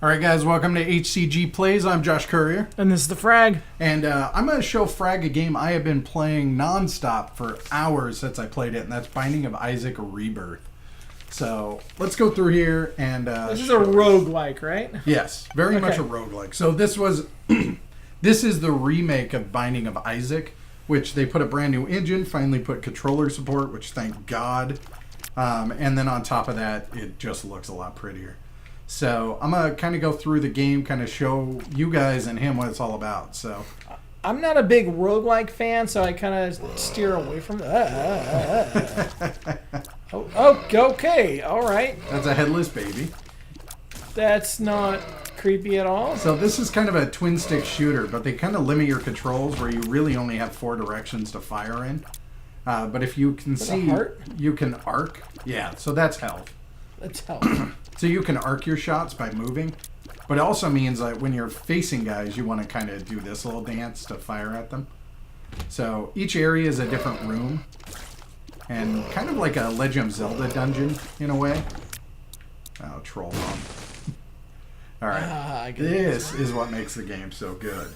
Alright guys, welcome to HCG Plays. I'm Josh Courier. And this is the Frag. And I'm going to show Frag a game I have been playing non-stop for hours since I played it, and that's Binding of Isaac Rebirth. So, let's go through here and this is a roguelike, right? Yes, very much a roguelike. So this was... this is the remake of Binding of Isaac, which they put a brand new engine, finally put controller support, which thank God. And then on top of that, it just looks a lot prettier. So I'm going to kind of go through the game, kind of show you guys and him what it's all about. So I'm not a big roguelike fan, so I kind of steer away from okay, all right. That's a headless baby. That's not creepy at all. So this is kind of a twin stick shooter, but they kind of limit your controls where you really only have 4 directions to fire in. But if you can see, you can arc. Yeah, so that's health. That's health. So you can arc your shots by moving, but it also means that when you're facing guys, you want to kind of do this little dance to fire at them. So each area is a different room, and kind of like a Legend of Zelda dungeon in a way. Oh, troll bomb. All right, this is what makes the game so good.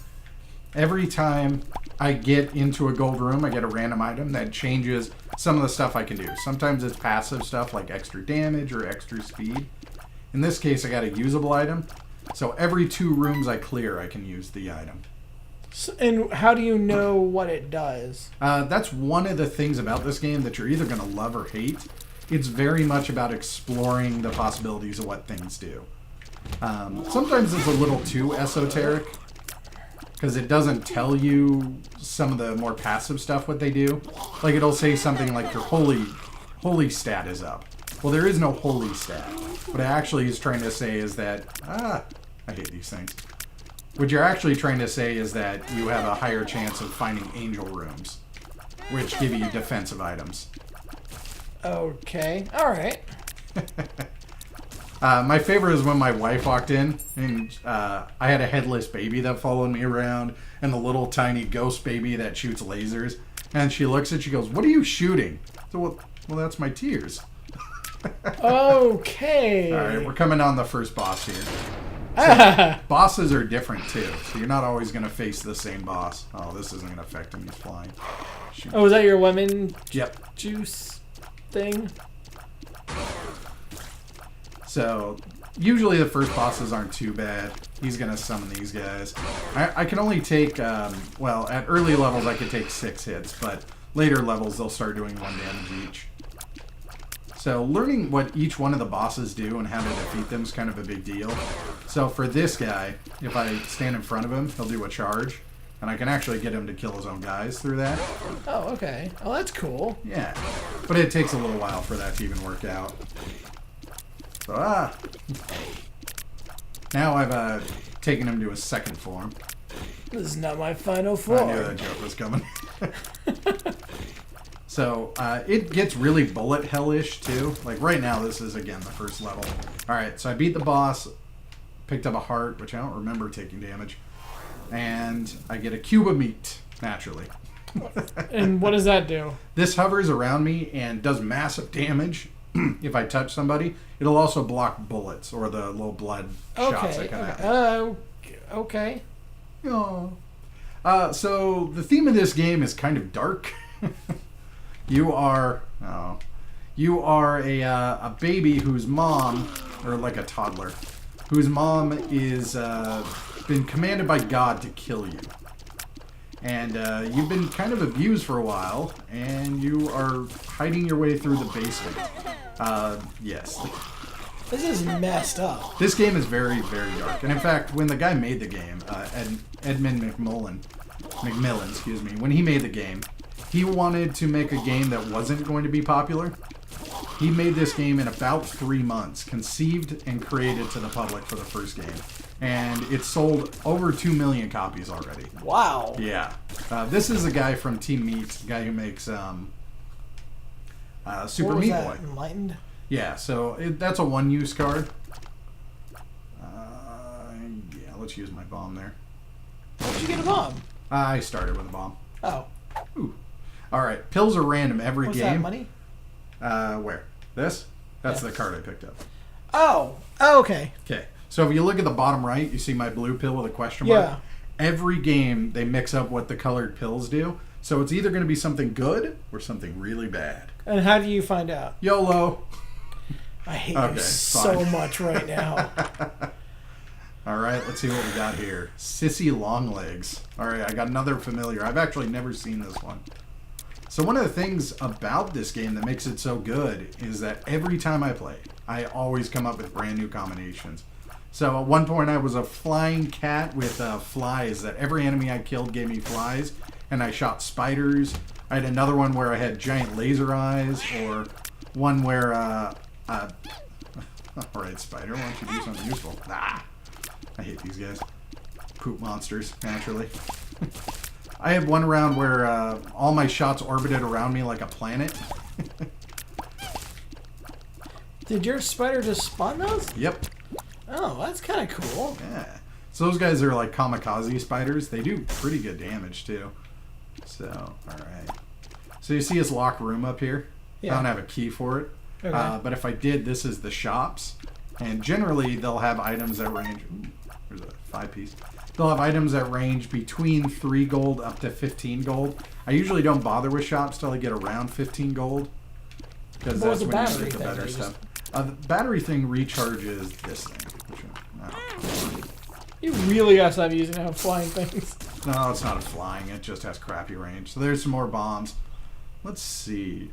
Every time I get into a gold room, I get a random item that changes some of the stuff I can do. Sometimes it's passive stuff like extra damage or extra speed. In this case, I got a usable item. So every 2 rooms I clear, I can use the item. So, and how do you know what it does? That's one of the things about this game that you're either going to love or hate. It's very much about exploring the possibilities of what things do. Sometimes it's a little too esoteric, because it doesn't tell you some of the more passive stuff what they do. Like it'll say something like your holy stat is up. Well, there is no holy stat. What it actually is trying to say is that I hate these things. What you're actually trying to say is that you have a higher chance of finding angel rooms, which give you defensive items. Okay, all right. My favorite is when my wife walked in, and I had a headless baby that followed me around, and the little tiny ghost baby that shoots lasers. And she looks at, she goes, "What are you shooting?" So, well, that's my tears. Okay. All right, we're coming on the first boss here. So, bosses are different too, so you're not always going to face the same boss. Oh, this isn't going to affect him. He's flying. Shoot. Oh, is that your lemon juice thing? So, usually the first bosses aren't too bad. He's going to summon these guys. I can only take, well, at early levels I could take 6 hits, but later levels they'll start doing 1 damage each. So, learning what each one of the bosses do and how to defeat them is kind of a big deal. So, for this guy, if I stand in front of him, he'll do a charge. And I can actually get him to kill his own guys through that. Oh, okay. Oh, that's cool. Yeah. But it takes a little while for that to even work out. So, now I've taken him to his second form. This is not my final form. I knew that joke was coming. So, it gets really bullet hellish too. Like right now, this is again the first level. Alright, so I beat the boss, picked up a heart, which I don't remember taking damage, and I get a cube of meat, naturally. And what does that do? This hovers around me and does massive damage. If I touch somebody, it'll also block bullets or the little blood shots that come at me. Okay. Oh. So the theme of this game is kind of dark. You are a baby whose mom, or like a toddler, whose mom is been commanded by God to kill you. And you've been kind of abused for a while, and you are hiding your way through the basement. Yes. This is messed up. This game is very, very dark. And in fact, when the guy made the game, Edmund McMillan, excuse me, when he made the game, he wanted to make a game that wasn't going to be popular. He made this game in about 3 months, conceived and created to the public for the first game. And it sold over 2 million copies already. Wow. Yeah. This is a guy from Team Meat, the guy who makes Super Meat Boy. Enlightened? Yeah, so that's a 1-use card. Yeah, let's use my bomb there. How did you get a bomb? I started with a bomb. Oh. Ooh. Alright, pills are random every What's game. What's that, money? Where? This? That's the card I picked up. Oh. Oh, okay. Okay. So if you look at the bottom right, you see my blue pill with a question mark. Yeah. Every game, they mix up what the colored pills do. So it's either going to be something good or something really bad. And how do you find out? YOLO. I hate Okay, you so fine. much right now. All right, let's see what we got here. Sissy Longlegs. All right, I got another familiar. I've actually never seen this one. So one of the things about this game that makes it so good is that every time I play, I always come up with brand new combinations. So at one point I was a flying cat with flies that every enemy I killed gave me flies, and I shot spiders. I had another one where I had giant laser eyes, or one where, all right, spider, why don't you do something useful? Ah, I hate these guys. Poop monsters, naturally. I had one round where all my shots orbited around me like a planet. Did your spider just spawn those? Yep. Oh, that's kind of cool. Yeah. So those guys are like kamikaze spiders. They do pretty good damage too. So, all right. So you see his locked room up here? Yeah. I don't have a key for it. Okay. But if I did, this is the shops. And generally, they'll have items that range... Ooh, there's a 5-piece. They'll have items that range between 3 gold up to 15 gold. I usually don't bother with shops till I get around 15 gold. Because What was that's the when you battery get the thing? better They stuff. The battery thing recharges this thing. You really gotta stop using them flying things. No, it's not a flying. It just has crappy range. So there's some more bombs. Let's see.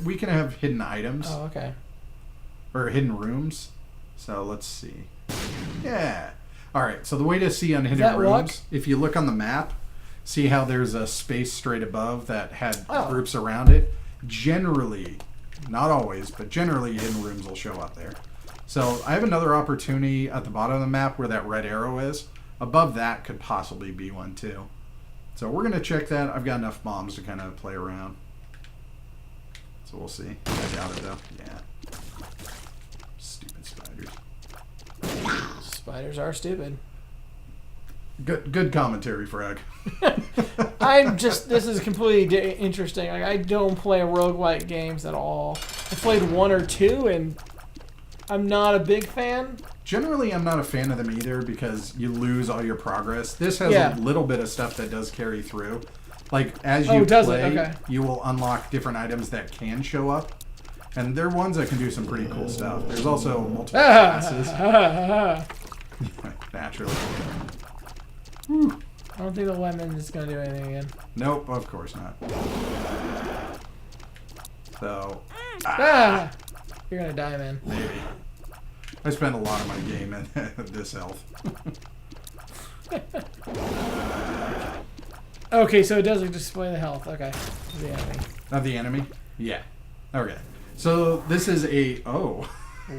We can have hidden items. Oh, okay. Or hidden rooms. So let's see. Yeah. All right. So the way to see unhidden that rooms, luck? if you look on the map, see how there's a space straight above that had Oh. groups around it. Generally, not always, but generally hidden rooms will show up there. So I have another opportunity at the bottom of the map where that red arrow is. Above that could possibly be one too. So we're going to check that. I've got enough bombs to kind of play around. So we'll see. I doubt it though. Yeah. Stupid spiders. Spiders are stupid. Good commentary, Frag. This is completely interesting. Like, I don't play roguelike games at all. I played 1 or 2 and I'm not a big fan. Generally, I'm not a fan of them either because you lose all your progress. This has Yeah. a little bit of stuff that does carry through. Like, as Oh, you does it? play, Okay. you will unlock different items that can show up. And they're ones that can do some pretty cool stuff. There's also multiple classes. Naturally. I don't think the lemon is going to do anything again. Nope, of course not. So, Ah! You're going to die, man. maybe. I spent a lot of my game at this health. Okay, so it doesn't display the health. Okay. The enemy. Of the enemy? Yeah. Okay. So this is a... Oh.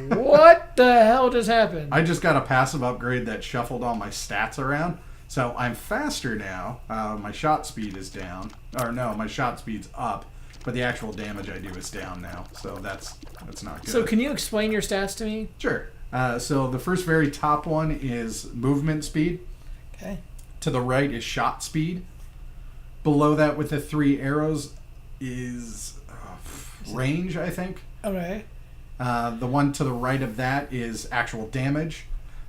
What the hell just happened? I just got a passive upgrade that shuffled all my stats around. So I'm faster now. My shot speed is down. Or no, my shot speed's up. But the actual damage I do is down now. So that's not good. So can you explain your stats to me? Sure. So the first very top one is movement speed. Okay. To the right is shot speed. Below that with the 3 arrows is range, I think. Okay. The one to the right of that is actual damage.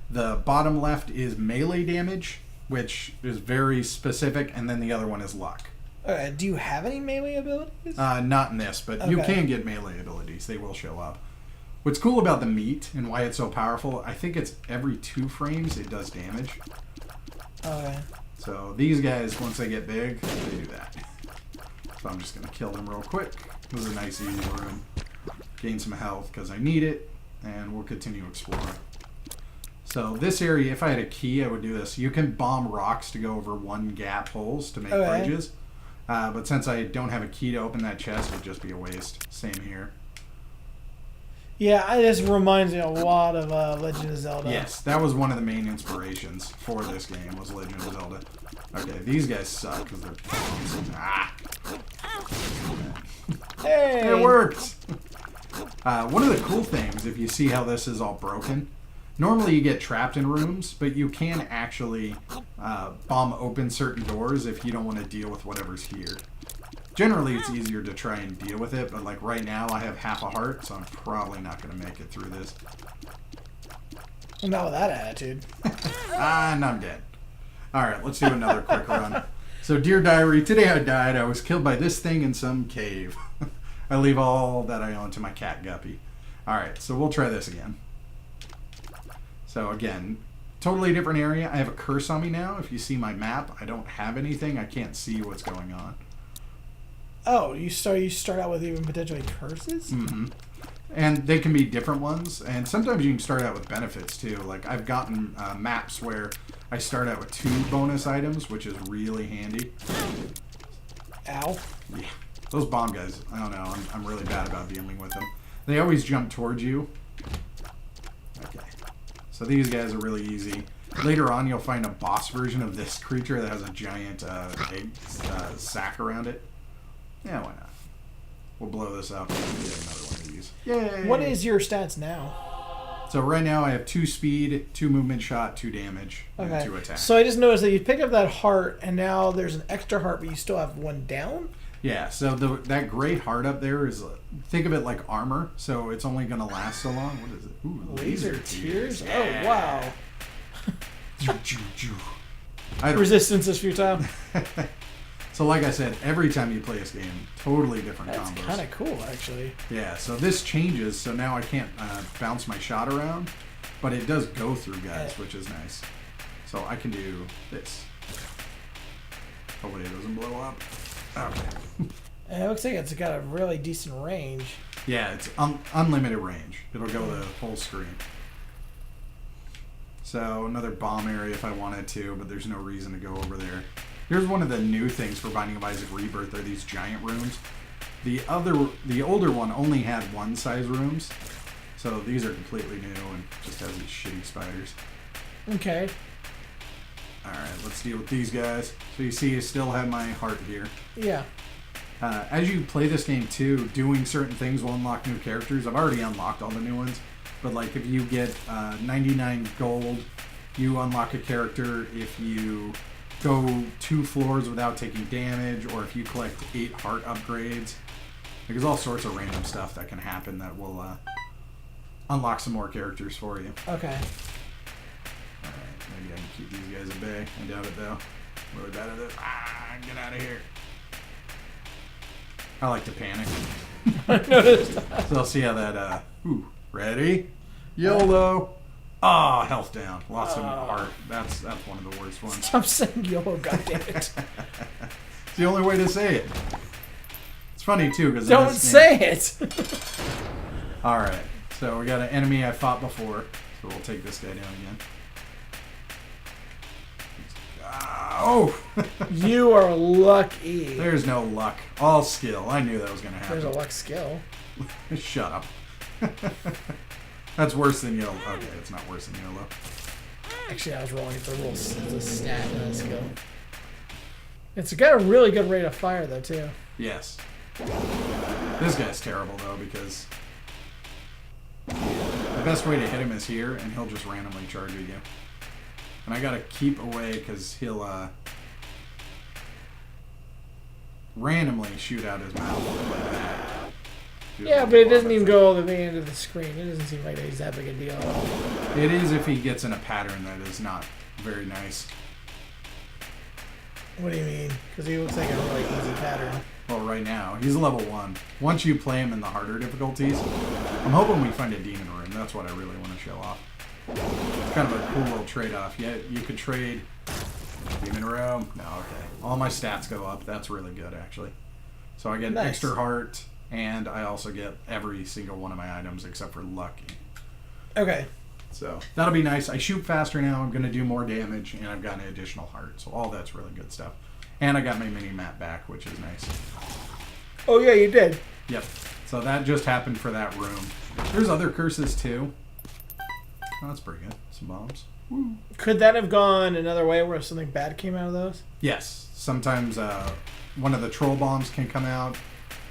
The bottom left is melee damage, which is very specific, and then the other one is luck. Do you have any melee abilities? Not in this, but you Okay. can get melee abilities. They will show up. What's cool about the meat and why it's so powerful, I think it's every 2 frames it does damage. Okay. So these guys, once they get big, they do that. So I'm just going to kill them real quick. This is a nice easy room. Gain some health because I need it, and we'll continue exploring. So this area, if I had a key, I would do this. You can bomb rocks to go over 1 gap holes to make bridges. But since I don't have a key to open that chest, it would just be a waste. Same here. Yeah, this reminds me a lot of Legend of Zelda. Yes, that was one of the main inspirations for this game, was Legend of Zelda. Okay, these guys suck because they're bombs. Ah! Hey! It worked! One of the cool things, if you see how this is all broken, normally you get trapped in rooms, but you can actually bomb open certain doors if you don't want to deal with whatever's here. Generally, it's easier to try and deal with it, but like right now I have half a heart, so I'm probably not going to make it through this. Not with that attitude. And I'm dead. Alright, let's do another quick run. So, Dear Diary, today I died. I was killed by this thing in some cave. I leave all that I own to my cat Guppy. Alright, so we'll try this again. So, again, totally different area. I have a curse on me now. If you see my map, I don't have anything. I can't see what's going on. Oh, you start out with even potentially curses? Mm-hmm. And they can be different ones, and sometimes you can start out with benefits too. Like I've gotten maps where I start out with 2 bonus items, which is really handy. Ow. Yeah, those bomb guys, I don't know, I'm really bad about dealing with them. They always jump towards you. Okay, so these guys are really easy. Later on, you'll find a boss version of this creature that has a giant egg sack around it. Yeah, why not? We'll blow this up and get another one of these. Yay! What is your stats now? So right now I have 2 speed, 2 movement shot, 2 damage, and 2 attack. So I just noticed that you pick up that heart, and now there's an extra heart, but you still have 1 down? Yeah, so that great heart up there is, think of it like armor, so it's only going to last so long. What is it? Ooh, Laser tears? Yeah. Oh, wow. Resistance is futile. So like I said, every time you play this game, totally different That's combos. That's kind of cool, actually. Yeah, so this changes, so now I can't bounce my shot around, but it does go through guys, which is nice. So I can do this. Hopefully it doesn't blow up. Okay. It looks like it's got a really decent range. Yeah, it's unlimited range. It'll go the whole screen. So another bomb area if I wanted to, but there's no reason to go over there. Here's one of the new things for Binding of Isaac Rebirth are these giant rooms. The older one only had 1 size rooms, so these are completely new and just has these shitty spiders. Okay. All right, let's deal with these guys. So you see, I still have my heart here. Yeah. As you play this game too, doing certain things will unlock new characters. I've already unlocked all the new ones, but like if you get 99 gold, you unlock a character. If you go 2 floors without taking damage, or if you collect 8 heart upgrades. There's all sorts of random stuff that can happen that will unlock some more characters for you. Okay. Alright, maybe I can keep these guys at bay. I doubt it though. Really bad at this. Get out of here. I like to panic. I noticed that. So I'll see how that, ready? YOLO! Ah, health down. Lost some heart. That's one of the worst ones. Stop saying YOLO, goddammit. It's the only way to say it. It's funny too because don't say it. All right, so we got an enemy I fought before, so we'll take this guy down again. Oh! You are lucky. There's no luck. All skill. I knew that was gonna happen. There's a luck skill. Shut up. That's worse than YOLO. Okay, it's not worse than YOLO. Actually, I was rolling for a stat skill. It's got a really good rate of fire, though, too. Yes. This guy's terrible, though, because the best way to hit him is here, and he'll just randomly charge at you. And I gotta keep away, because he'll randomly shoot out his mouth like that. Yeah, but it doesn't even go all the way into the screen. It doesn't seem like he's that big a deal. It is if he gets in a pattern that is not very nice. What do you mean? Because he looks like a really easy pattern. Well, right now, he's level 1. Once you play him in the harder difficulties, I'm hoping we find a demon room. That's what I really want to show off. It's kind of a cool little trade-off. Yeah, you could trade demon room. No, okay. All my stats go up. That's really good, actually. So I get nice. Extra heart, and I also get every single one of my items except for lucky. Okay. So that'll be nice. I shoot faster now. I'm going to do more damage, and I've got an additional heart. So all that's really good stuff. And I got my mini map back, which is nice. Oh, yeah, you did. Yep. So that just happened for that room. There's other curses, too. Oh, that's pretty good. Some bombs. Woo. Could that have gone another way where something bad came out of those? Yes. Sometimes one of the troll bombs can come out.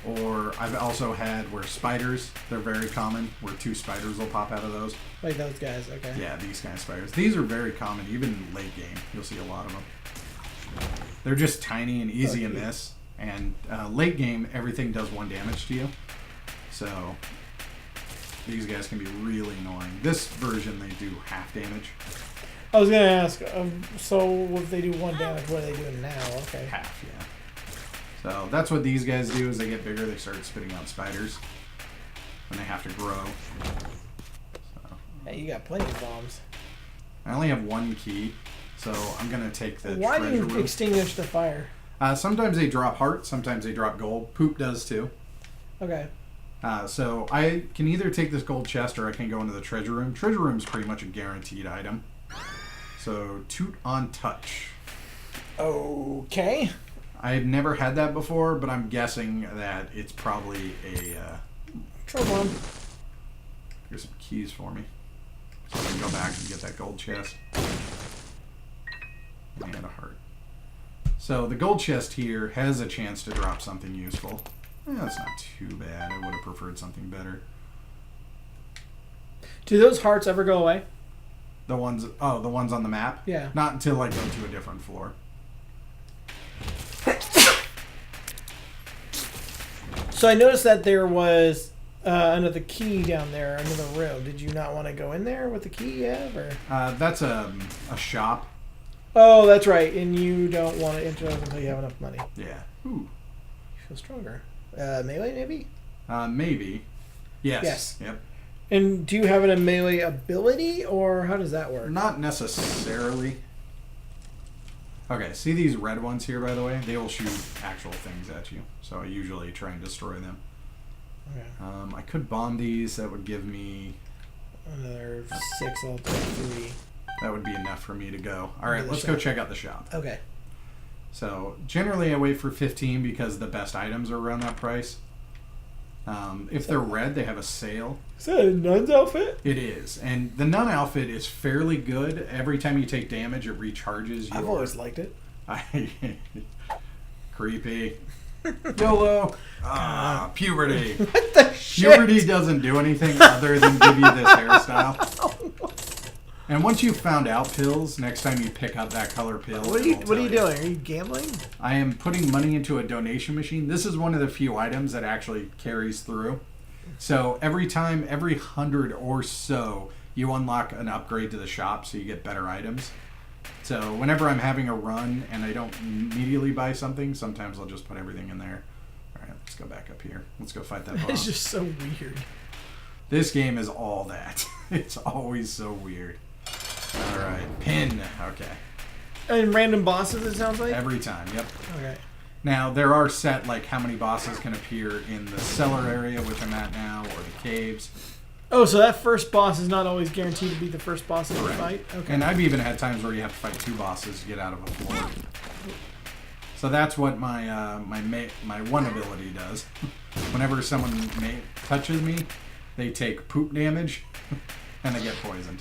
Or I've also had where spiders, they're very common, where 2 spiders will pop out of those. Like those guys, okay. Yeah, these kind of spiders. These are very common, even in late game. You'll see a lot of them. They're just tiny and easy to miss. And late game, everything does 1 damage to you. So these guys can be really annoying. This version, they do half damage. I was gonna ask. So if they do 1 damage, what are they doing now? Okay. Half, yeah. So that's what these guys do. As they get bigger, they start spitting out spiders, and they have to grow. So, Hey, you got plenty of bombs. I only have 1 key, so I'm gonna take the Why do treasure you room. extinguish the fire? Sometimes they drop hearts, sometimes they drop gold. Poop does too. Okay. So I can either take this gold chest or I can go into the treasure room. Treasure room's pretty much a guaranteed item. So toot on touch. Okay. I've never had that before, but I'm guessing that it's probably a... Trouble on. Here's some keys for me. So I can go back and get that gold chest. And a heart. So the gold chest here has a chance to drop something useful. That's not too bad. I would have preferred something better. Do those hearts ever go away? The ones on the map? Yeah. Not until I go to a different floor. So I noticed that there was another key down there, another room. Did you not want to go in there with the key you have? Or? That's a shop. Oh, that's right. And you don't want to enter those until you have enough money. Yeah. Ooh. You feel stronger. Melee, maybe? Maybe. Yes. Yes. Yep. And do you have a melee ability, or how does that work? Not necessarily. Okay, see these red ones here, by the way? They will shoot actual things at you. So I usually try and destroy them. Okay. I could bomb these. That would give me... Another 6, I'll take 3. That would be enough for me to go. All right, let's go check out the shop. Okay. So generally I wait for 15 because the best items are around that price. If they're red, they have a sale. Is that a nun's outfit? It is. And the nun outfit is fairly good. Every time you take damage, it recharges your... I've always liked it. Creepy. YOLO. Puberty. What the shit? Puberty doesn't do anything other than give you this hairstyle. And once you've found out pills, next time you pick up that color pill... What are you doing? Are you gambling? I am putting money into a donation machine. This is one of the few items that actually carries through. So every 100 or so, you unlock an upgrade to the shop so you get better items. So whenever I'm having a run and I don't immediately buy something, sometimes I'll just put everything in there. All right, let's go back up here. Let's go fight that boss. It's just so weird. This game is all that. It's always so weird. All right, pin. Okay. And random bosses, it sounds like? Every time, yep. Okay. Now, there are set, like, how many bosses can appear in the cellar area, which I'm at now, or the caves. Oh, so that first boss is not always guaranteed to be the first boss of the fight? Okay. And I've even had times where you have to fight 2 bosses to get out of a floor. So that's what my my one ability does. Whenever someone touches me, they take poop damage, and they get poisoned.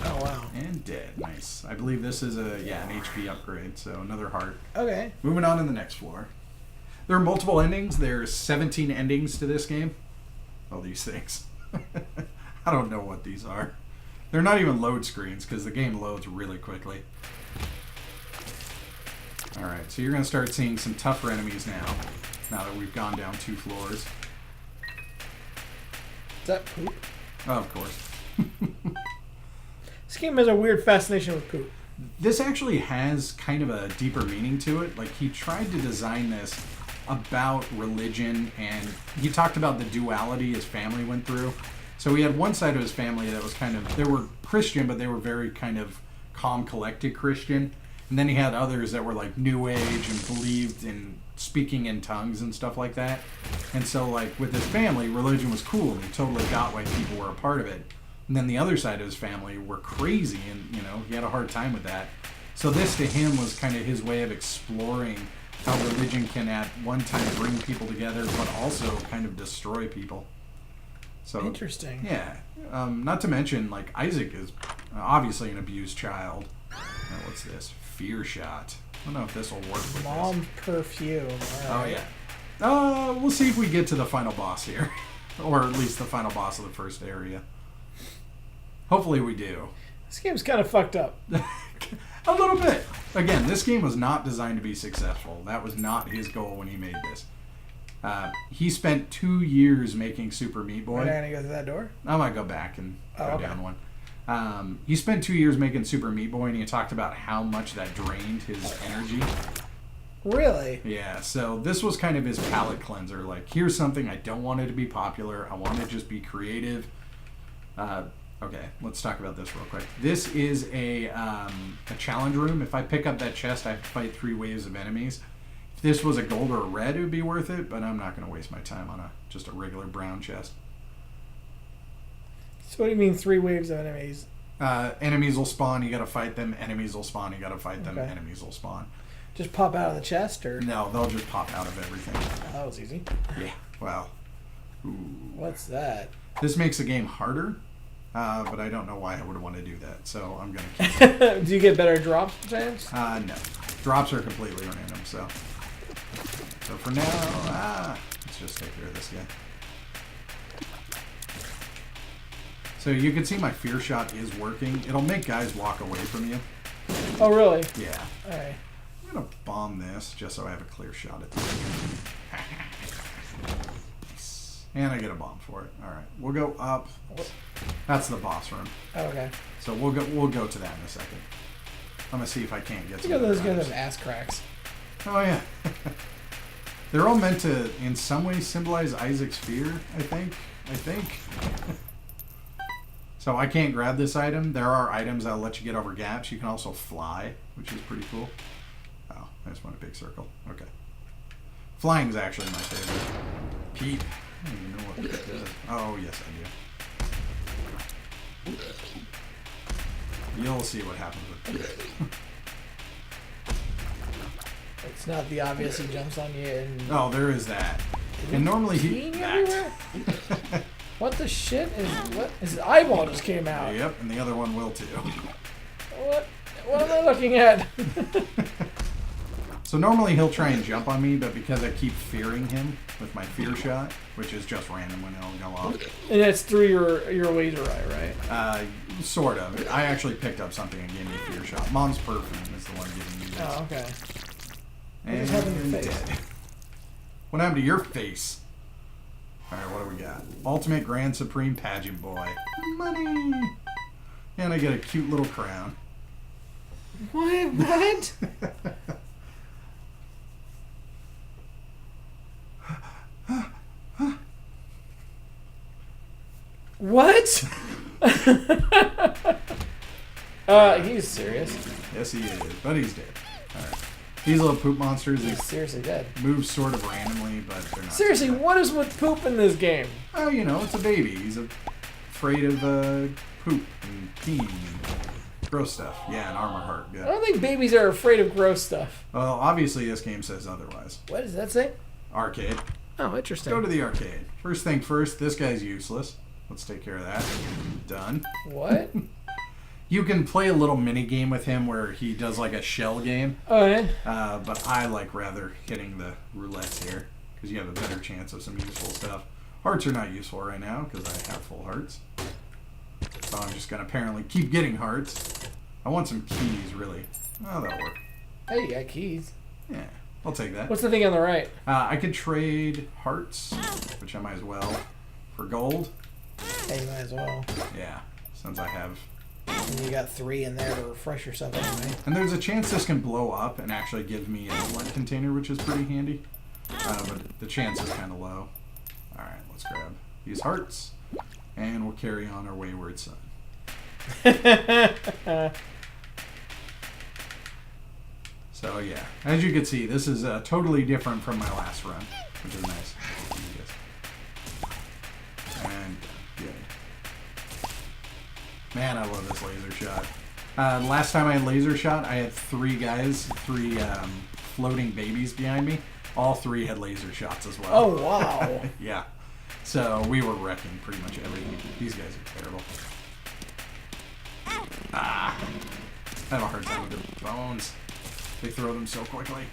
Oh, wow. And dead. Nice. I believe this is an HP upgrade, so another heart. Okay. Moving on to the next floor. There are multiple endings. There's 17 endings to this game. All these things. I don't know what these are. They're not even load screens because the game loads really quickly. Alright, so you're going to start seeing some tougher enemies now that we've gone down 2 floors. Is that poop? Oh, of course. This game has a weird fascination with poop. This actually has kind of a deeper meaning to it. Like, he tried to design this about religion, and he talked about the duality his family went through. So he had one side of his family that was kind of, they were Christian, but they were very kind of calm, collected Christian. And then he had others that were like New Age and believed in speaking in tongues and stuff like that. And so, like, with his family, religion was cool, and he totally got why people were a part of it. And then the other side of his family were crazy, and, you know, he had a hard time with that. So this, to him, was kind of his way of exploring how religion can at one time bring people together, but also kind of destroy people. So interesting. Yeah. Not to mention, like, Isaac is obviously an abused child. Now, what's this? Fear shot. I don't know if this will work with Mom perfume. Oh, yeah. We'll see if we get to the final boss here. Or at least the final boss of the first area. Hopefully we do. This game's kind of fucked up. A little bit. Again, this game was not designed to be successful. That was not his goal when he made this. He spent 2 years making Super Meat Boy. Am I gonna go through that door? I might go back and go okay. down one. He spent 2 years making Super Meat Boy, and he talked about how much that drained his energy. Really? Yeah, so this was kind of his palate cleanser. Like, here's something I don't want it to be popular. I want it to just be creative. Okay, let's talk about this real quick. This is a challenge room. If I pick up that chest, I have to fight 3 waves of enemies. If this was a gold or a red, it would be worth it, but I'm not going to waste my time on just a regular brown chest. So what do you mean 3 waves of enemies? Enemies will spawn, you got to fight them. Enemies will spawn, you got to fight them. Okay. Enemies will spawn. Just pop out of the chest, or? No, they'll just pop out of everything. That was easy. Yeah, well. Ooh. What's that? This makes the game harder, but I don't know why I would want to do that, so I'm going to keep it. Do you get better drops, perhaps? No. Drops are completely random, so. So for now, let's just take care of this guy. So you can see my fear shot is working. It'll make guys walk away from you. Oh, really? Yeah. Alright. I'm going to bomb this just so I have a clear shot at this. Nice. And I get a bomb for it. Alright. We'll go up. That's the boss room. Oh, okay. So we'll go to that in a second. I'm going to see if I can't get to Look at those guys guys have ass cracks. Oh, yeah. They're all meant to, in some way, symbolize Isaac's fear, I think. So I can't grab this item. There are items that'll let you get over gaps. You can also fly, which is pretty cool. Oh, I just want a big circle. Okay. Flying is actually my favorite. Peep. I don't even know what peep is. Oh, yes, I do. You'll see what happens with peep. It's not the obvious he jumps on you and... Oh, there is that. And normally he... everywhere? What the shit is... What? His eyeball just came out. Yep, and the other one will too. What am I looking at? So normally he'll try and jump on me, but because I keep fearing him with my fear shot, which is just random when it'll go off. And that's through your laser eye, right? Sort of. I actually picked up something and gave me a fear shot. Mom's perfume is the one giving me this. Oh, okay. And just happened to your face? dead. What happened to your face? Alright, what do we got? Ultimate Grand Supreme Pageant Boy. Money! And I get a cute little crown. What? What? He's serious. Yes, he is, but he's dead. Alright. These little poop monsters, they He's seriously dead. move sort of randomly, but they're not. Seriously, what is with poop in this game? Oh, you know, it's a baby. He's afraid of poop and peeing and gross stuff. Yeah, an armor heart. I Yeah. don't think babies are afraid of gross stuff. Well, obviously this game says otherwise. What does that say? Arcade. Oh, interesting. Go to the arcade. First thing first, this guy's useless. Let's take care of that. Done. What? You can play a little mini game with him where he does like a shell game. Oh, yeah? But I like rather hitting the roulettes here because you have a better chance of some useful stuff. Hearts are not useful right now because I have full hearts. So I'm just going to apparently keep getting hearts. I want some keys, really. Oh, that'll work. Hey, you got keys. Yeah, I'll take that. What's the thing on the right? I could trade hearts, which I might as well, for gold. Hey, you might as well. Yeah, since I have... And you got 3 in there to refresh yourself anyway. And there's a chance this can blow up and actually give me a blood container, which is pretty handy. But the chance is kind of low. Alright, let's grab these hearts. And we'll carry on our wayward son. So yeah, as you can see, this is totally different from my last run, which is nice. And good. Man, I love this laser shot. Last time I had laser shot, I had 3 guys, 3 floating babies behind me. All 3 had laser shots as well. Oh, wow. Yeah. So we were wrecking pretty much everything. These guys are terrible. Ah. I have a hard time with their bones. They throw them so quickly.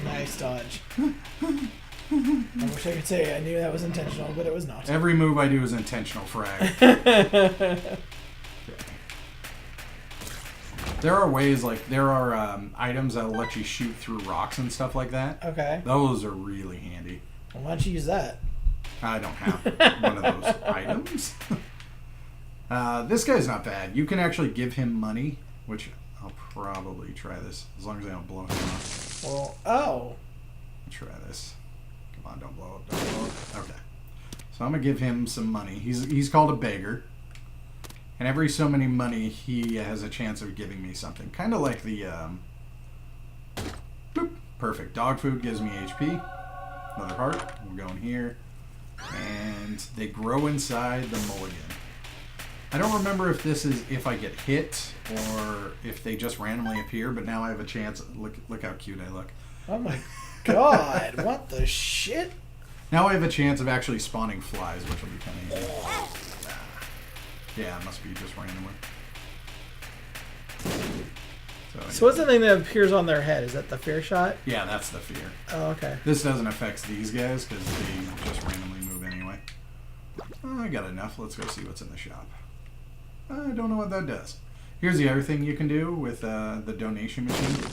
Nice dodge. I wish I could say I knew that was intentional, but it was not. Every move I do is intentional, frag. There are ways, like, there are items that will let you shoot through rocks and stuff like that. Okay. Those are really handy. Well, why don't you use that? I don't have one of those items. This guy's not bad. You can actually give him money, which I'll probably try this, as long as I don't blow him up. Well, oh. Try this. Come on, don't blow up, don't blow up. Okay. So I'm going to give him some money. He's called a beggar. And every so many money, he has a chance of giving me something. Kind of like the... boop. Perfect. Dog food gives me HP. Another heart. We're going here. And they grow inside the mulligan. I don't remember if this is if I get hit or if they just randomly appear, but now I have a chance. Look how cute I look. Oh my god, what the shit? Now I have a chance of actually spawning flies, which will be kind of easy. Yeah, it must be just randomly. So what's the thing that appears on their head? Is that the fear shot? Yeah, that's the fear. Oh, okay. This doesn't affect these guys because they just randomly move anyway. I got enough. Let's go see what's in the shop. I don't know what that does. Here's the other thing you can do with the donation machine.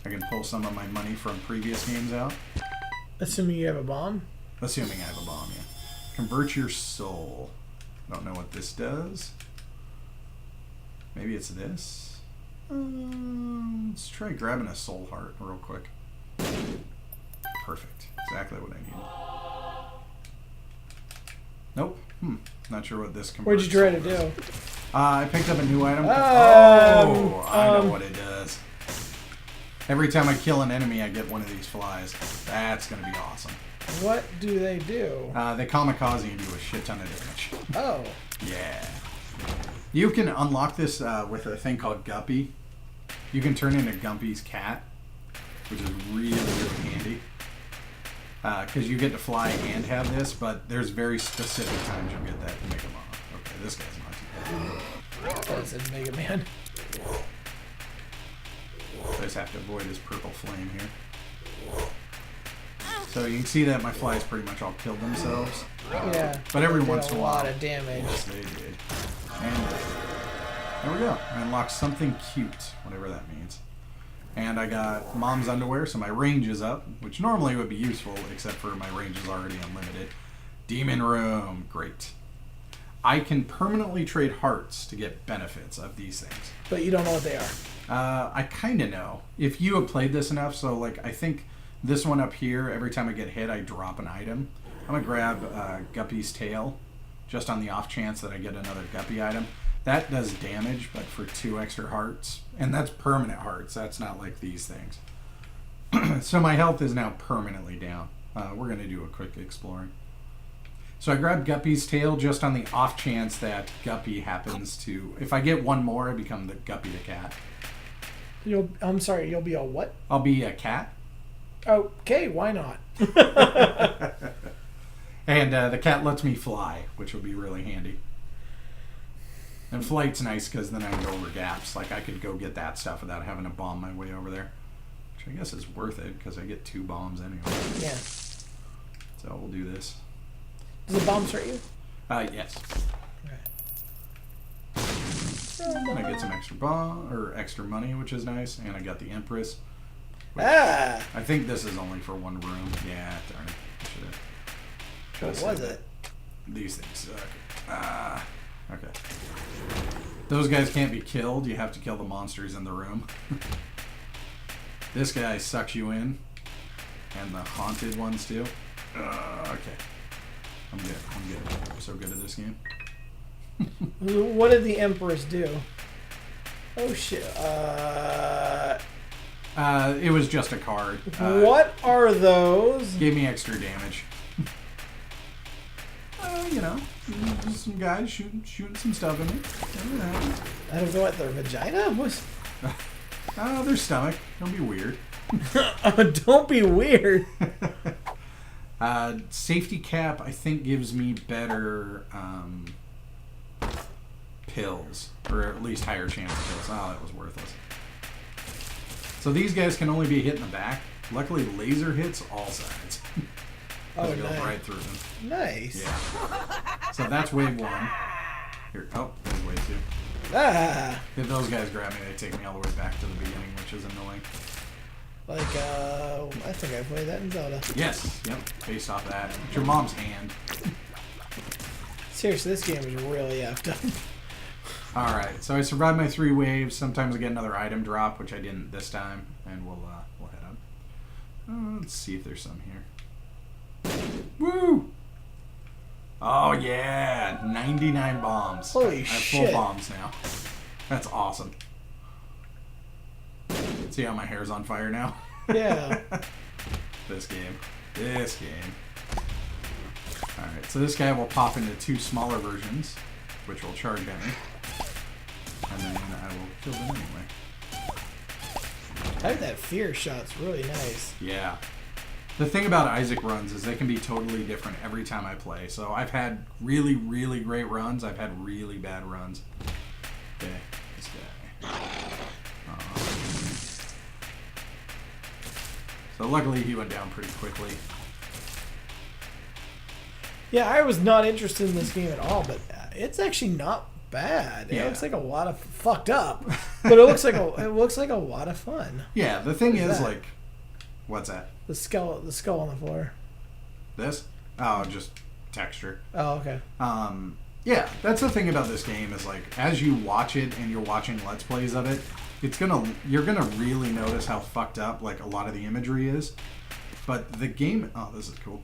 I can pull some of my money from previous games out. Assuming you have a bomb? Assuming I have a bomb, yeah. Convert your soul. Don't know what this does. Maybe it's this. Let's try grabbing a soul heart real quick. Perfect. Exactly what I need. Nope. Not sure what this converts. What'd you try to do? I picked up a new item. I know what it does. Every time I kill an enemy, I get one of these flies. That's going to be awesome. What do they do? They kamikaze and do a shit ton of damage. Oh. Yeah. You can unlock this with a thing called Guppy. You can turn into Gumpy's cat, which is really, really handy. Because you get to fly and have this, but there's very specific times you'll get that to make them off. Okay, this guy's not too bad. Oh, it said Mega Man. I just have to avoid his purple flame here. So you can see that my flies pretty much all killed themselves. Yeah. But every once in a while. A lot of damage. Yes, they did. And there we go. I unlocked something cute, whatever that means. And I got mom's underwear, so my range is up, which normally would be useful, except for my range is already unlimited. Demon Room. Great. I can permanently trade hearts to get benefits of these things. But you don't know what they are. I kind of know. If you have played this enough, so like I think this one up here, every time I get hit, I drop an item. I'm going to grab Guppy's tail, just on the off chance that I get another Guppy item. That does damage, but for 2 extra hearts. And that's permanent hearts. That's not like these things. So my health is now permanently down. We're going to do a quick exploring. So I grabbed Guppy's tail just on the off chance that Guppy happens to... If I get one more, I become the Guppy the cat. I'm sorry, you'll be a what? I'll be a cat. Okay, why not? And the cat lets me fly, which will be really handy. And flight's nice because then I can go over gaps. Like I could go get that stuff without having to bomb my way over there. Which I guess is worth it because I get 2 bombs anyway. Yeah. So we'll do this. Does the bombs hurt you? Yes. And I get some extra bomb or extra money, which is nice. And I got the Empress. I think this is only for 1 room. Yeah, darn it. What was it? These things suck. Okay. Those guys can't be killed. You have to kill the monsters in the room. This guy sucks you in. And the haunted ones too. Okay. I'm good. I'm so good at this game. What did the Empress do? Oh shit. It was just a card. What are those? Gave me extra damage. You know, just some guys shooting some stuff in me. I don't know what their vagina was. Their stomach. Don't be weird. Don't be weird. Safety cap, I think, gives me better pills, or at least higher chance of pills. Oh, that was worthless. So these guys can only be hit in the back. Luckily, laser hits all sides. Oh, it goes nice. right through them. Nice. Yeah. So that's wave 1. Here, there's wave 2. Ah! If those guys grab me, they take me all the way back to the beginning, which is annoying. Like, I think I played that in Zelda. Yes, yep, based off that. It's your mom's hand. Seriously, this game is really effed up. Alright, so I survived my 3 waves. Sometimes I get another item drop, which I didn't this time. And we'll head on. Let's see if there's some here. Woo! Oh, yeah! 99 bombs. Holy I have shit. full bombs now. That's awesome. See how my hair's on fire now? Yeah. This game. Alright, so this guy will pop into 2 smaller versions, which will charge at me. And then I will kill them anyway. I think that fear shot's really nice. Yeah. The thing about Isaac runs is they can be totally different every time I play. So I've had really, really great runs. I've had really bad runs. Okay, this guy. So luckily he went down pretty quickly. Yeah, I was not interested in this game at all, but it's actually not bad. It Yeah. looks like a lot of fucked up, but it looks like a lot of fun. Yeah, the thing is, that? like, what's that? The skull on the floor. This? Oh, just texture. Oh, okay. Yeah, that's the thing about this game is, like, as you watch it and you're watching Let's Plays of it, you're gonna really notice how fucked up, like, a lot of the imagery is. But the game, oh, this is cool.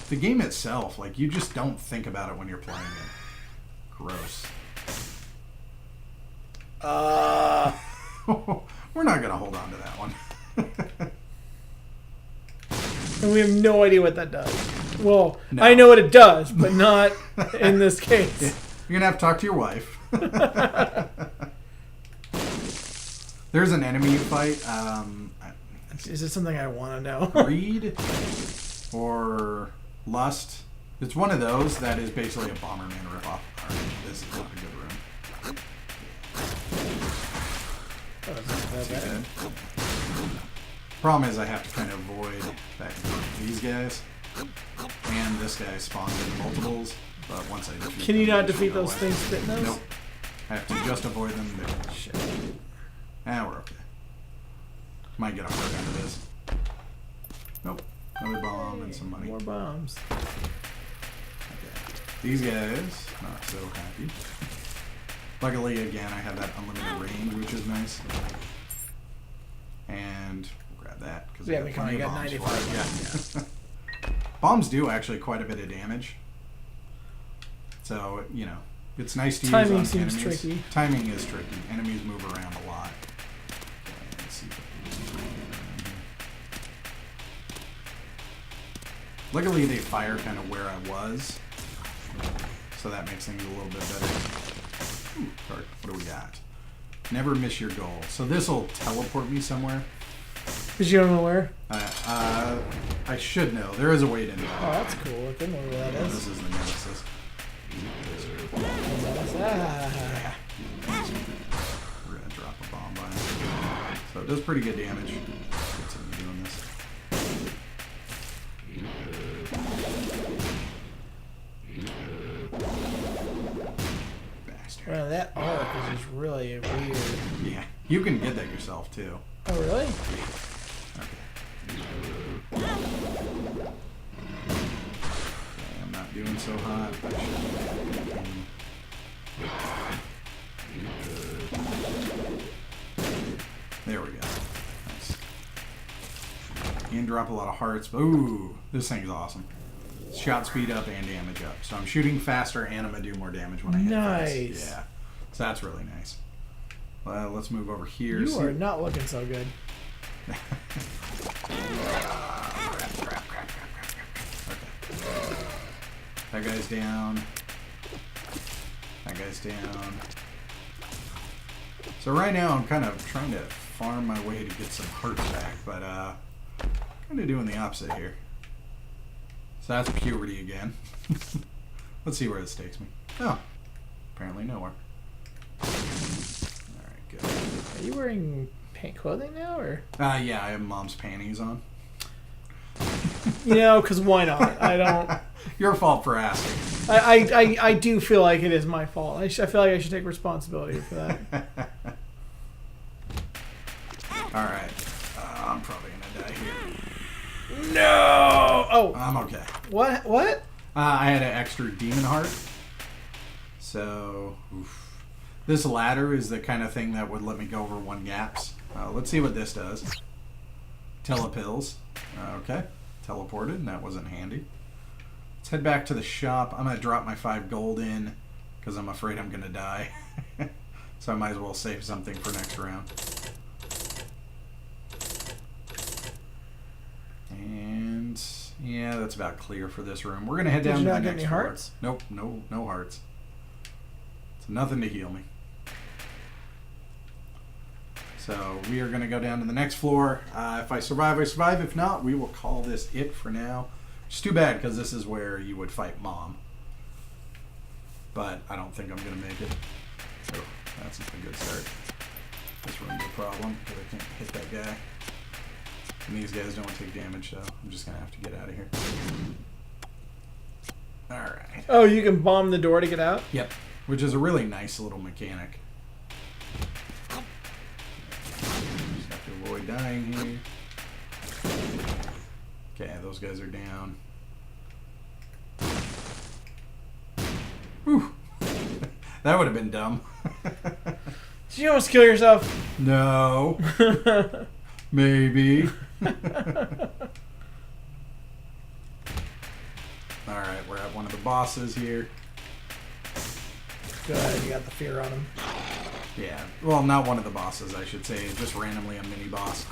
The game itself, like, you just don't think about it when you're playing it. Gross. We're not gonna hold on to that one. And we have no idea what that does. Well, No. I know what it does, but not in this case. You're gonna have to talk to your wife. There's an enemy you fight. Is it something I want to know? Greed or Lust. It's one of those that is basically a Bomberman ripoff. Alright, this is not a good room. Oh, it's not that bad. Good. Problem is I have to kind of avoid these guys. And this guy spawns in multiples, but once I defeat Can you them, not they should defeat go those away. things spitting those? Nope. I have to just avoid them. Shit. We're okay. Might get a heart out of this. Nope. Another bomb and some money. More bombs. Okay. These guys, not so happy. Luckily, again, I have that unlimited range, which is nice. And we'll grab that because Yeah, we kinda got 95. Yeah. Bombs do actually quite a bit of damage. So, you know, it's nice to use Timing on seems enemies. tricky. Timing is tricky. Enemies move around a lot. Okay, let's see if I can just around here. Luckily, they fire kind of where I was. So that makes things a little bit better. Ooh, card. What do we got? Never miss your goal. So this will teleport me somewhere. Because you don't know where? I should know. There is a way to know. Oh, that's cool. I didn't know where that This is. is the nemesis. Ah. We're gonna drop a bomb by him. So it does pretty good damage. Continue doing this. Bastard. Well, that arc is just really weird. Yeah, you can get that yourself too. Oh, really? Okay. Okay, I'm not doing so hot. I should. There we go. Nice. You can drop a lot of hearts. Ooh, this thing's awesome. Shot speed up and damage up. So I'm shooting faster and I'm going to do more damage when I hit Nice. fast. Yeah. So that's really nice. Well, let's move over here. You are not looking so good. Okay. That guy's down. That guy's down. So right now I'm kind of trying to farm my way to get some hearts back, but kind of doing the opposite here. So that's puberty again. Let's see where this takes me. Oh, apparently nowhere. Alright, good. Are you wearing clothing now, or? Yeah, I have mom's panties on. You know, because why not? I don't. Your fault for asking. I do feel like it is my fault. I feel like I should take responsibility for that. Alright. I'm probably gonna die here. No! Oh. I'm okay. What? I had an extra demon heart. So, oof. This ladder is the kind of thing that would let me go over 1 gaps. Let's see what this does. Telepills. Okay. Teleported, and that wasn't handy. Let's head back to the shop. I'm going to drop my 5 gold in because I'm afraid I'm going to die. So I might as well save something for next round. And yeah, that's about clear for this room. We're going to head down to the next floor. Did you not get any hearts? Nope, no hearts. So nothing to heal me. So we are going to go down to the next floor. If I survive, I survive. If not, we will call this it for now. Which is too bad because this is where you would fight Mom. But I don't think I'm going to make it. So that's a good start. This room's a problem because I can't hit that guy. And these guys don't take damage, so I'm just going to have to get out of here. Alright. Oh, you can bomb the door to get out? Yep. Which is a really nice little mechanic. Just have to avoid dying here. Okay, those guys are down. Whew. That would have been dumb. Did you almost kill yourself? No. Maybe. Alright, we're at one of the bosses here. Good, you got the fear on him. Yeah, well, not one of the bosses, I should say. Just randomly a mini boss.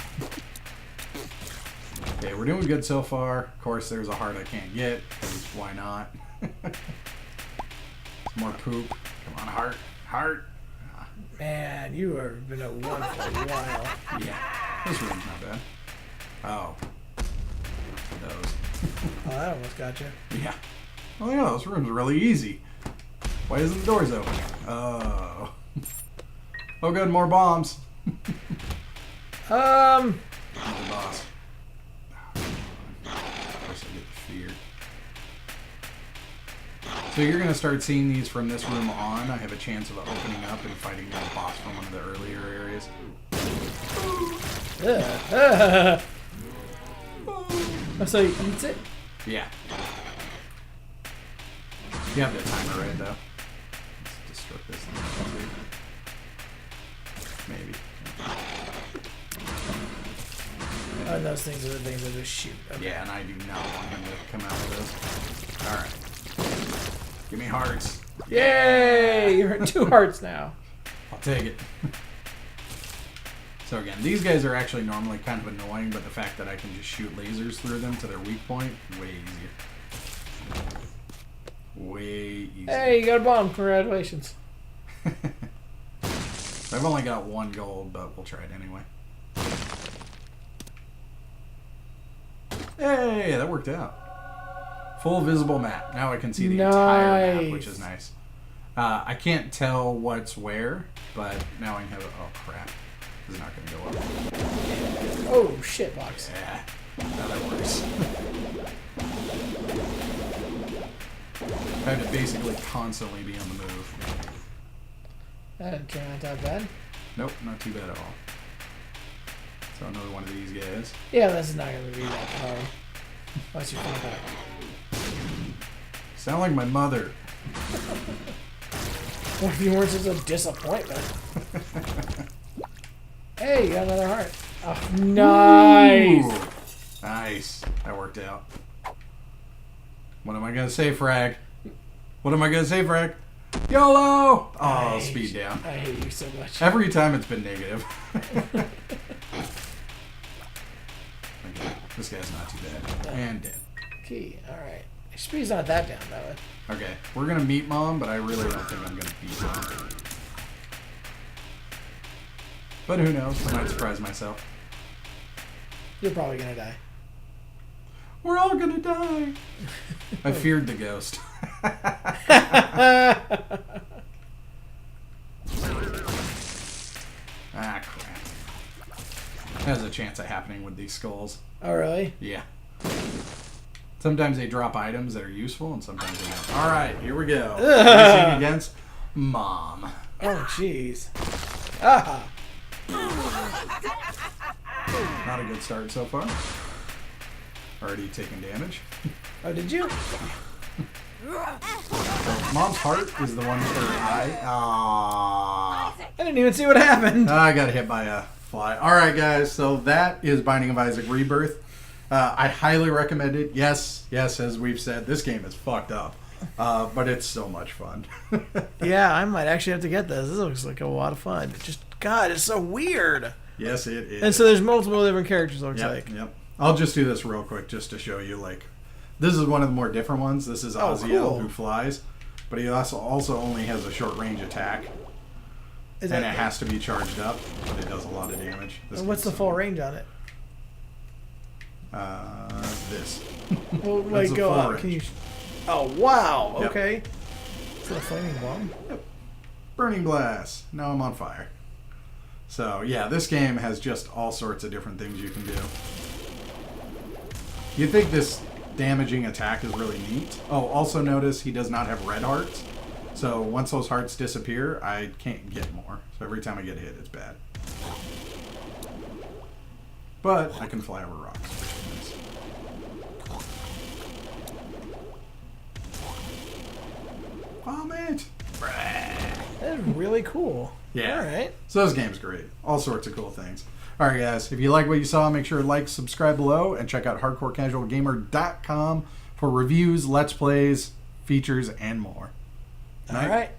Okay, we're doing good so far. Of course, there's a heart I can't get, because why not? Some more poop. Come on, heart. Heart. Man, you have been at one for a while. Yeah, this room's not bad. Oh. Those. Oh, that almost got you. Yeah. Oh, yeah, this room's really easy. Why isn't the doors open? Oh. Oh, good, more bombs. Another boss. Of course I get the fear. So you're going to start seeing these from this room on. I have a chance of opening up and fighting a boss from one of the earlier areas. Oh, so he eats it? Yeah. You have the timer right, though. Let's destruct this thing. Maybe. Oh, and those things are the things that just shoot. Okay. Yeah, and I do not want him to come out of those. Alright. Give me hearts. Yay! You're at 2 hearts now. I'll take it. So again, these guys are actually normally kind of annoying, but the fact that I can just shoot lasers through them to their weak point, way easier. Way easier. Hey, you got a bomb. Congratulations. I've only got 1 gold, but we'll try it anyway. Hey, that worked out. Full visible map. Now I can see the entire map, which is nice. I can't tell what's where, but now I can have... Oh, crap. This is not going to go up. Oh, shit box. Yeah. Now that works. I have to basically constantly be on the move. That didn't turn out that bad. Nope, not too bad at all. So another one of these guys. Yeah, this is not going to be that hard. Unless you find out. Sound like my mother. What if you weren't such a disappointment? Hey, you got another heart. Oh, nice. Ooh, nice. That worked out. What am I going to say, Frag? What am I going to say, Frag? YOLO! Oh, speed down. I hate you so much. Every time it's been negative. Okay, this guy's not too bad. And dead. Key. Alright. Speed's not that down, though. Okay, we're going to meet Mom, but I really don't think I'm going to beat Mom. But who knows? I might surprise myself. You're probably going to die. We're all going to die. I feared the ghost. Ah, crap. There's a chance of happening with these skulls. Oh, really? Yeah. Sometimes they drop items that are useful, and sometimes they don't. All right, here we go. Racing against Mom. Oh, jeez. Ah. Not a good start so far. Already taking damage. Oh, did you? Mom's heart is the one for eye. Aww. I didn't even see what happened. I got hit by a fly. All right, guys. So that is Binding of Isaac Rebirth. I highly recommend it. Yes, as we've said, this game is fucked up. But it's so much fun. Yeah, I might actually have to get this. This looks like a lot of fun. God, it's so weird. Yes, it is. And so there's multiple different characters, it looks like. Yep. I'll just do this real quick just to show you, like, this is one of the more different ones. This is Aziel, cool. who flies, but he also only has a short range attack, and it has to be charged up, but it does a lot of damage. And what's the full range on it? This. Well, like, go up. Can you? Oh, wow. Yep. Okay. Is it a flaming bomb? Yep. Burning blast. Now I'm on fire. So, yeah, this game has just all sorts of different things you can do. You'd think this damaging attack is really neat. Oh, also notice he does not have red hearts. So once those hearts disappear, I can't get more. So every time I get hit, it's bad. But I can fly over rocks, which is nice. Vomit! That is really cool. Yeah. All right. So this game's great. All sorts of cool things. All right, guys. If you like what you saw, make sure to like, subscribe below, and check out hardcorecasualgamer.com for reviews, let's plays, features, and more. All right.